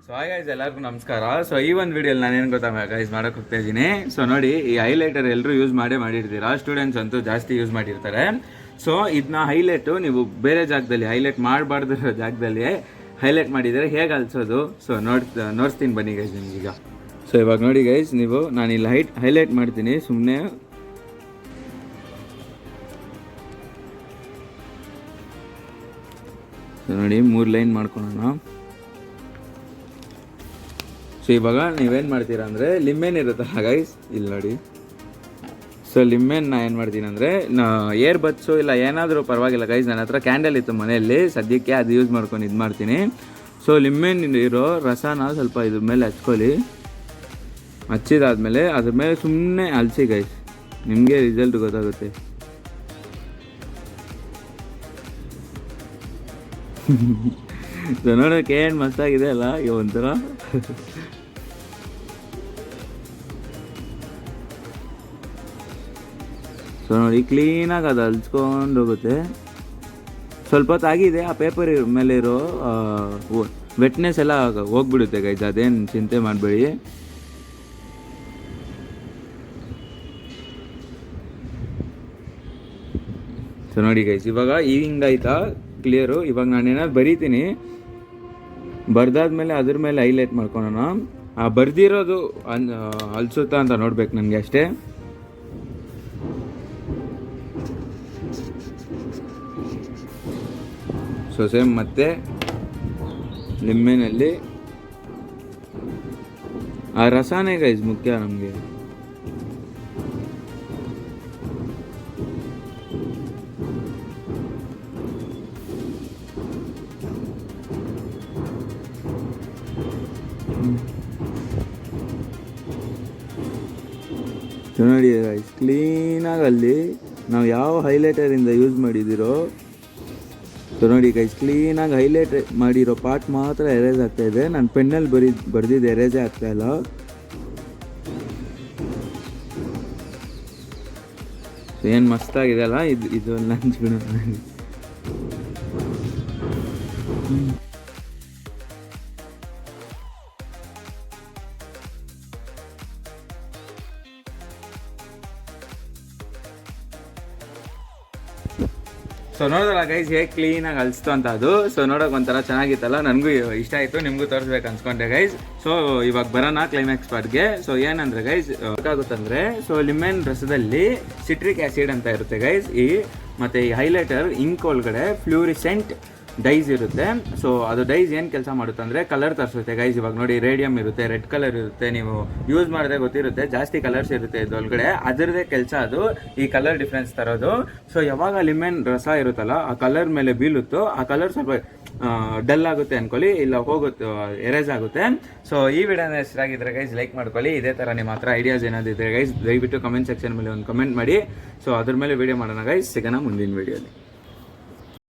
So hi guys, ಎಲ್ಲರಿಗೂ ನಮಸ್ಕಾರ. So ಈ ಒಂದು ವಿಡಿಯೋಲಿ ನಾನೇನು ಗೊತ್ತಾ ಗೈಸ್ ಮಾಡೋಕೆ ಹೋಗ್ತಾ ಇದ್ದೀನಿ. ಸೊ ನೋಡಿ, ಈ ಹೈಲೈಟರ್ ಎಲ್ಲರೂ ಯೂಸ್ ಮಾಡಿರ್ತೀರಾ, ಸ್ಟೂಡೆಂಟ್ಸ್ ಅಂತೂ ಜಾಸ್ತಿ ಯೂಸ್ ಮಾಡಿರ್ತಾರೆ. ಸೊ ಇದನ್ನ ಹೈಲೈಟು ನೀವು ಬೇರೆ ಜಾಗದಲ್ಲಿ ಹೈಲೈಟ್ ಮಾಡಬಾರ್ದಿರೋ ಜಾಗದಲ್ಲಿ ಹೈಲೈಟ್ ಮಾಡಿದರೆ ಹೇಗೆ ಅಲ್ಸೋದು ಸೊ ನೋಡ್ತೀನಿ ಬನ್ನಿ ಗೈಸ್ ನಿಮಗೀಗ. ಸೊ ಇವಾಗ ನೋಡಿ ಗೈಸ್, ನಾನು ಇಲ್ಲಿ ಹೈಲೈಟ್ ಮಾಡ್ತೀನಿ ಸುಮ್ಮನೆ. ಸೊ ನೋಡಿ 3 ಲೈನ್ ಮಾಡ್ಕೊಳ್ಳೋಣ. ಸೊ ಇವಾಗ ನೀವೇನು ಮಾಡ್ತೀರಾ ಅಂದರೆ ಲಿಮ್ಮೆನ್ ಇರುತ್ತಲ್ಲ ಗೈಸ್, ಇಲ್ಲಿ ನೋಡಿ. ಸೊ ಲಿಮ್ಮೆನ್ನ ಏನು ಮಾಡ್ತೀನಿ ಅಂದರೆ ಏರ್ ಬಡ್ಸು ಇಲ್ಲ ಏನಾದರೂ ಪರವಾಗಿಲ್ಲ ಗೈಸ್, ನನ್ನ ಹತ್ರ ಕ್ಯಾಂಡಲ್ ಇತ್ತು ಮನೆಯಲ್ಲಿ, ಸದ್ಯಕ್ಕೆ ಅದು ಯೂಸ್ ಮಾಡ್ಕೊಂಡು ಇದು ಮಾಡ್ತೀನಿ. ಸೊ ಲಿಮ್ಮೆನ್ ಇರೋ ರಸನ ಸ್ವಲ್ಪ ಇದ್ರ ಮೇಲೆ ಹಚ್ಕೊಳ್ಳಿ. ಹಚ್ಚಿದಾದ್ಮೇಲೆ ಅದ್ರ ಮೇಲೆ ಸುಮ್ಮನೆ ಅಲಸಿ ಗೈಸ್, ನಿಮಗೆ ರಿಸಲ್ಟ್ ಗೊತ್ತಾಗುತ್ತೆ. ಸೊ ನೋಡೋಕೆ ಏನು ಮಸ್ತಾಗಿದೆ ಅಲ್ಲ ಈ ಒಂಥರ. ಸೊ ನೋಡಿ ಕ್ಲೀನಾಗಿ ಅದು ಅಲ್ಸ್ಕೊಂಡು ಹೋಗುತ್ತೆ. ಸ್ವಲ್ಪ ಹೊತ್ತಾಗಿದೆ, ಆ ಪೇಪರ್ ಮೇಲೆ ಇರೋ ವೆಟ್ನೆಸ್ ಎಲ್ಲ ಹೋಗ್ಬಿಡುತ್ತೆ ಗೈಸ್, ಅದೇನು ಚಿಂತೆ ಮಾಡಬೇಡಿ. ಸೊ ನೋಡಿ ಗೈಸ್, ಇವಾಗ ಹಿಂಗಾಯ್ತಾ ಕ್ಲಿಯರು. ಇವಾಗ ನಾನೇನಾದ್ರು ಬರೀತೀನಿ, ಬರ್ದಾದ್ಮೇಲೆ ಅದ್ರ ಮೇಲೆ ಹೈಲೈಟ್ ಮಾಡ್ಕೊಳೋಣ. ಆ ಬರ್ದಿರೋದು ಅಲ್ಸುತ್ತಾ ಅಂತ ನೋಡ್ಬೇಕು ನನಗೆ ಅಷ್ಟೇ. ಸೊ ಸೇಮ್ ಮತ್ತೆ ಲಿಮ್ಮೆನಲ್ಲಿ ಆ ರಸನೇ ಗೈಸ್ ಮುಖ್ಯ ನಮಗೆ. ನೋಡಿ ಗೈಸ್, ಕ್ಲೀನಾಗಿ ಅಲ್ಲಿ ನಾವು ಯಾವ ಹೈಲೈಟರಿಂದ ಯೂಸ್ ಮಾಡಿದ್ದೀರೋ, ಸೊ ನೋಡಿ ಗೈಸ್ ಕ್ಲೀನಾಗಿ ಹೈಲೈಟ್ ಮಾಡಿರೋ ಪಾರ್ಟ್ ಮಾತ್ರ ಎರೇಸ್ ಆಗ್ತಾ ಇದೆ. ನಾನು ಪೆನ್ನಲ್ಲಿ ಬರ್ದಿದ್ದು ಎರೇಸೇ ಆಗ್ತಾ ಇಲ್ಲ. ಏನು ಮಸ್ತಾಗಿದೆ ಅಲ್ಲ ಇದು ಲಂಚ್ ಬಿಡ. ಸೊ ನೋಡೋದಲ್ಲ ಗೈಸ್ ಹೇಗೆ ಕ್ಲೀನಾಗಿ ಅಲ್ಸ್ತು ಅಂತ ಅದು. ಸೊ ನೋಡೋಕೆ ಒಂಥರ ಚೆನ್ನಾಗಿತ್ತಲ್ಲ, ನನಗೂ ಇಷ್ಟ ಆಯಿತು, ನಿಮಗೂ ತೋರಿಸ್ಬೇಕು ಅನ್ಸ್ಕೊಂಡೆ ಗೈಸ್. ಸೊ ಇವಾಗ ಬರೋಣ ಕ್ಲೈಮ್ಯಾಕ್ಸ್ ಪಾರ್ಟ್ಗೆ. ಸೊ ಏನಂದರೆ ಗೈಸ್ ಗೊತ್ತಾಗುತ್ತಂದರೆ, ಸೊ ಲಿಮೆನ್ ರಸದಲ್ಲಿ ಸಿಟ್ರಿಕ್ ಆ್ಯಸಿಡ್ ಅಂತ ಇರುತ್ತೆ ಗೈಸ್. ಮತ್ತು ಈ ಹೈಲೈಟರ್ ಇಂಕ್ ಒಳಗಡೆ ಫ್ಲೂರಿಸೆಂಟ್ ಡೈಸ್ ಇರುತ್ತೆ. ಸೊ ಅದು ಡೈಸ್ ಏನು ಕೆಲಸ ಮಾಡುತ್ತೆ ಅಂದರೆ ಕಲರ್ ತರಿಸುತ್ತೆ ಗೈಸ್. ಇವಾಗ ನೋಡಿ ರೇಡಿಯಮ್ ಇರುತ್ತೆ, ರೆಡ್ ಕಲರ್ ಇರುತ್ತೆ, ನೀವು ಯೂಸ್ ಮಾಡಿದ್ರೆ ಗೊತ್ತಿರುತ್ತೆ, ಜಾಸ್ತಿ ಕಲರ್ಸ್ ಇರುತ್ತೆ ಇದರೊಳಗಡೆ. ಅದರದೇ ಕೆಲಸ ಅದು, ಈ ಕಲರ್ ಡಿಫ್ರೆನ್ಸ್ ತರೋದು. ಸೊ ಯಾವಾಗ ಲಿಮೆನ್ ರಸ ಇರುತ್ತಲ್ಲ ಆ ಕಲರ್ ಮೇಲೆ ಬೀಳುತ್ತೋ ಆ ಕಲರ್ ಸ್ವಲ್ಪ ಡಲ್ ಆಗುತ್ತೆ ಅನ್ಕೊಳ್ಳಿ, ಇಲ್ಲ ಹೋಗುತ್ತೆ, ಎರೇಸ್ ಆಗುತ್ತೆ. ಸೊ ಈ ವಿಡಿಯೋನ ಇಷ್ಟಾಗಿದ್ರೆ ಗೈಸ್ ಲೈಕ್ ಮಾಡ್ಕೊಳ್ಳಿ. ಇದೇ ಥರ ನಿಮ್ಮ ಹತ್ರ ಐಡಿಯಾಸ್ ಏನಾದಿದ್ರೆ ಗೈಸ್ ದಯವಿಟ್ಟು ಕಮೆಂಟ್ ಸೆಕ್ಷನ್ ಮೇಲೆ ಒಂದು ಕಮೆಂಟ್ ಮಾಡಿ. ಸೊ ಅದ್ರ ಮೇಲೆ ವಿಡಿಯೋ ಮಾಡೋಣ ಗೈಸ್, ಸಿಗೋಣ ಮುಂದಿನ ವಿಡಿಯೋಲಿ.